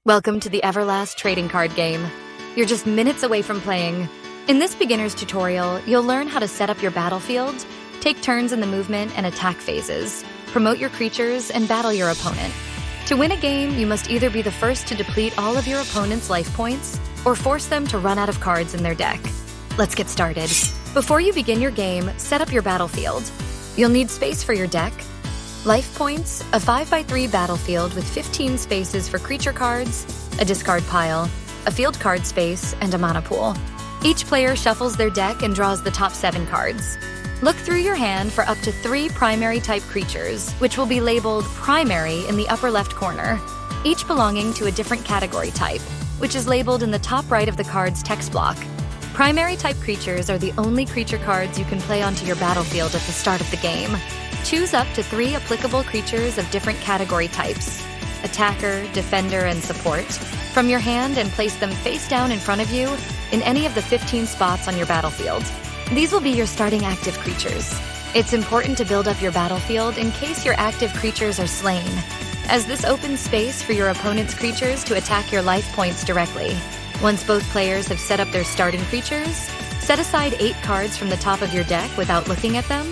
Welcome to the Everlast Trading Card Game. You're just minutes away from playing. In this beginner's tutorial, you'll learn how to set up your battlefield, take turns in the movement and attack phases, promote your creatures, and battle your opponent. To win a game, you must either be the first to deplete all of your opponent's life points, or force them to run out of cards in their deck. Let's get started. Before you begin your game, set up your battlefield. You'll need space for your deck, life points, a 5x3 battlefield with 15 spaces for creature cards, a discard pile, a field card space, and a mana pool. Each player shuffles their deck and draws the top 7 cards. Look through your hand for up to 3 primary type creatures, which will be labeled primary in the upper left corner, each belonging to a different category type, which is labeled in the top right of the card's text block. Primary type creatures are the only creature cards you can play onto your battlefield at the start of the game. Choose up to 3 applicable creatures of different category types, attacker, defender, and support, from your hand and place them face down in front of you in any of the 15 spots on your battlefield. These will be your starting active creatures. It's important to build up your battlefield in case your active creatures are slain, as this opens space for your opponent's creatures to attack your life points directly. Once both players have set up their starting creatures, set aside 8 cards from the top of your deck without looking at them.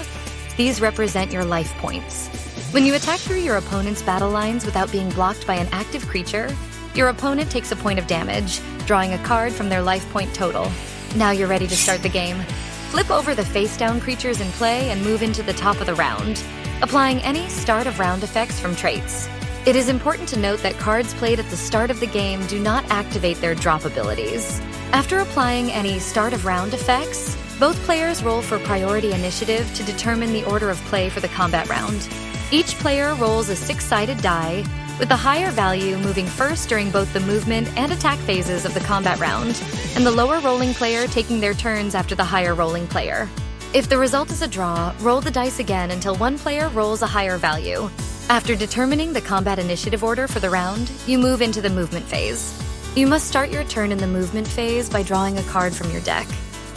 These represent your life points. When you attack through your opponent's battle lines without being blocked by an active creature, your opponent takes a point of damage, drawing a card from their life point total. Now you're ready to start the game. Flip over the face-down creatures in play and move into the top of the round, applying any start of round effects from traits. It is important to note that cards played at the start of the game do not activate their drop abilities. After applying any start of round effects, both players roll for priority initiative to determine the order of play for the combat round. Each player rolls a 6-sided die, with the higher value moving first during both the movement and attack phases of the combat round, and the lower rolling player taking their turns after the higher rolling player. If the result is a draw, roll the dice again until one player rolls a higher value. After determining the combat initiative order for the round, you move into the movement phase. You must start your turn in the movement phase by drawing a card from your deck.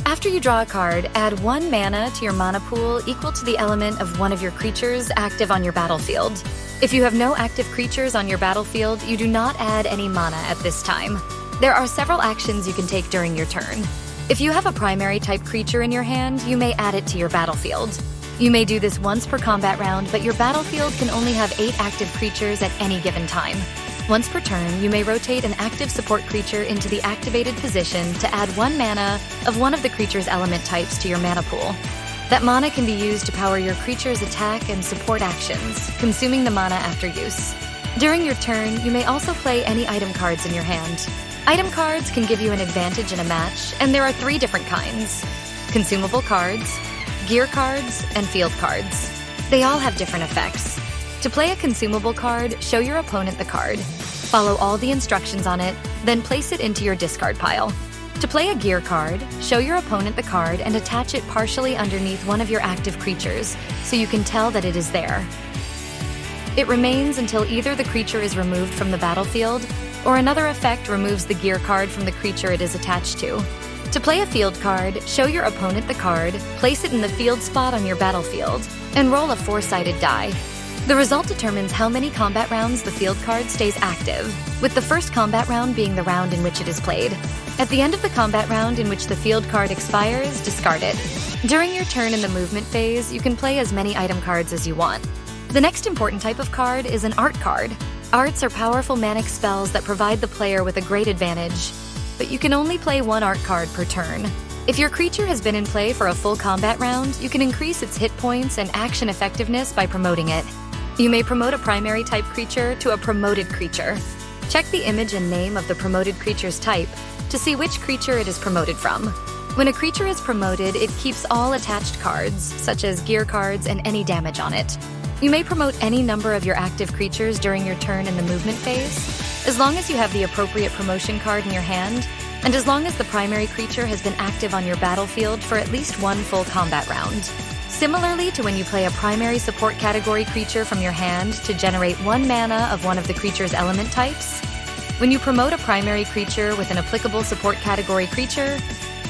After you draw a card, add 1 mana to your mana pool equal to the element of one of your creatures active on your battlefield. If you have no active creatures on your battlefield, you do not add any mana at this time. There are several actions you can take during your turn. If you have a primary type creature in your hand, you may add it to your battlefield. You may do this once per combat round, but your battlefield can only have 8 active creatures at any given time. Once per turn, you may rotate an active support creature into the activated position to add 1 mana of one of the creature's element types to your mana pool. That mana can be used to power your creature's attack and support actions, consuming the mana after use. During your turn, you may also play any item cards in your hand. Item cards can give you an advantage in a match, and there are 3 different kinds: consumable cards, gear cards, and field cards. They all have different effects. To play a consumable card, show your opponent the card. Follow all the instructions on it, then place it into your discard pile. To play a gear card, show your opponent the card and attach it partially underneath one of your active creatures, so you can tell that it is there. It remains until either the creature is removed from the battlefield, or another effect removes the gear card from the creature it is attached to. To play a field card, show your opponent the card, place it in the field spot on your battlefield, and roll a 4-sided die. The result determines how many combat rounds the field card stays active, with the first combat round being the round in which it is played. At the end of the combat round in which the field card expires, discard it. During your turn in the movement phase, you can play as many item cards as you want. The next important type of card is an art card. Arts are powerful manic spells that provide the player with a great advantage, but you can only play 1 art card per turn. If your creature has been in play for a full combat round, you can increase its hit points and action effectiveness by promoting it. You may promote a primary type creature to a promoted creature. Check the image and name of the promoted creature's type to see which creature it is promoted from. When a creature is promoted, it keeps all attached cards, such as gear cards and any damage on it. You may promote any number of your active creatures during your turn in the movement phase, as long as you have the appropriate promotion card in your hand, and as long as the primary creature has been active on your battlefield for at least 1 full combat round. Similarly to when you play a primary support category creature from your hand to generate 1 mana of one of the creature's element types, when you promote a primary creature with an applicable support category creature,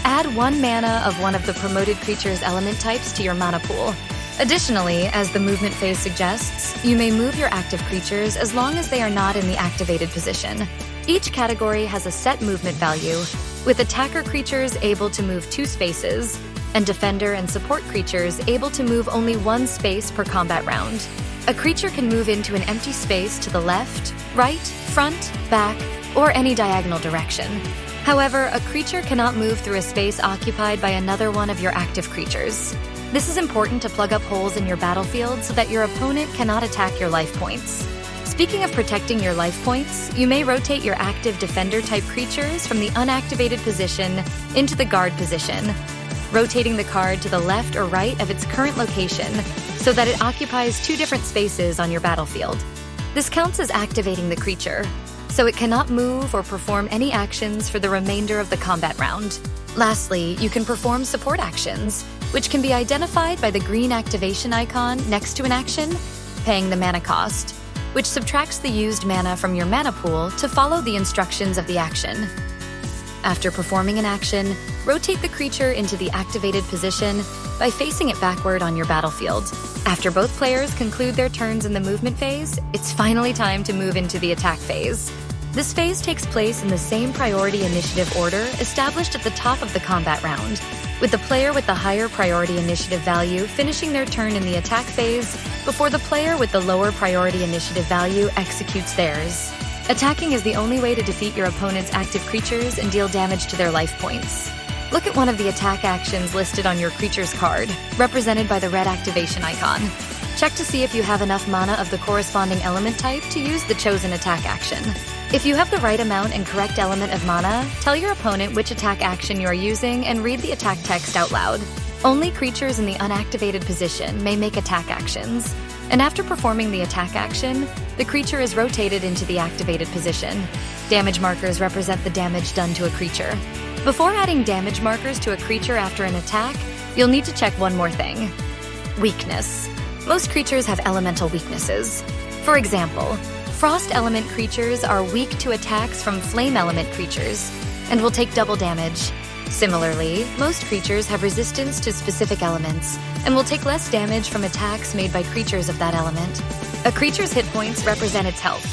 add 1 mana of one of the promoted creature's element types to your mana pool. Additionally, as the movement phase suggests, you may move your active creatures as long as they are not in the activated position. Each category has a set movement value, with attacker creatures able to move 2 spaces, and defender and support creatures able to move only 1 space per combat round. A creature can move into an empty space to the left, right, front, back, or any diagonal direction. However, a creature cannot move through a space occupied by another one of your active creatures. This is important to plug up holes in your battlefield so that your opponent cannot attack your life points. Speaking of protecting your life points, you may rotate your active defender-type creatures from the unactivated position into the guard position, rotating the card to the left or right of its current location so that it occupies 2 different spaces on your battlefield. This counts as activating the creature, so it cannot move or perform any actions for the remainder of the combat round. Lastly, you can perform support actions, which can be identified by the green activation icon next to an action, paying the mana cost, which subtracts the used mana from your mana pool to follow the instructions of the action. After performing an action, rotate the creature into the activated position by facing it backward on your battlefield. After both players conclude their turns in the movement phase, it's finally time to move into the attack phase. This phase takes place in the same priority initiative order established at the top of the combat round, with the player with the higher priority initiative value finishing their turn in the attack phase before the player with the lower priority initiative value executes theirs. Attacking is the only way to defeat your opponent's active creatures and deal damage to their life points. Look at one of the attack actions listed on your creature's card, represented by the red activation icon. Check to see if you have enough mana of the corresponding element type to use the chosen attack action. If you have the right amount and correct element of mana, tell your opponent which attack action you are using and read the attack text out loud. Only creatures in the unactivated position may make attack actions, and after performing the attack action, the creature is rotated into the activated position. Damage markers represent the damage done to a creature. Before adding damage markers to a creature after an attack, you'll need to check one more thing. Weakness. Most creatures have elemental weaknesses. For example, frost element creatures are weak to attacks from flame element creatures and will take double damage. Similarly, most creatures have resistance to specific elements and will take less damage from attacks made by creatures of that element. A creature's hit points represent its health.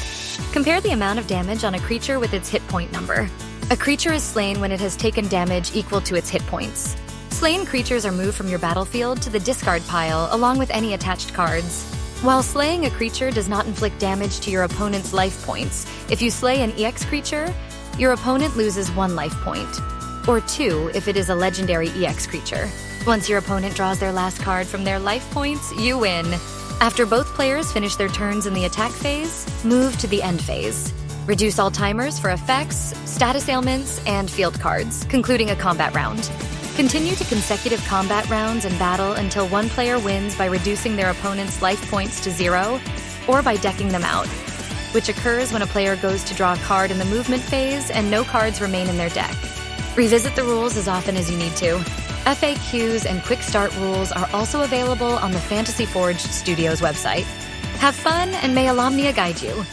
Compare the amount of damage on a creature with its hit point number. A creature is slain when it has taken damage equal to its hit points. Slain creatures are moved from your battlefield to the discard pile along with any attached cards. While slaying a creature does not inflict damage to your opponent's life points, if you slay an EX creature, your opponent loses 1 life point, or 2 if it is a legendary EX creature. Once your opponent draws their last card from their life points, you win. After both players finish their turns in the attack phase, move to the end phase. Reduce all timers for effects, status ailments, and field cards, concluding a combat round. Continue to consecutive combat rounds in battle until one player wins by reducing their opponent's life points to 0, or by decking them out, which occurs when a player goes to draw a card in the movement phase and no cards remain in their deck. Revisit the rules as often as you need to. FAQs and quick start rules are also available on the Fantasy Forge Studios website. Have fun, and may Alamnia guide you.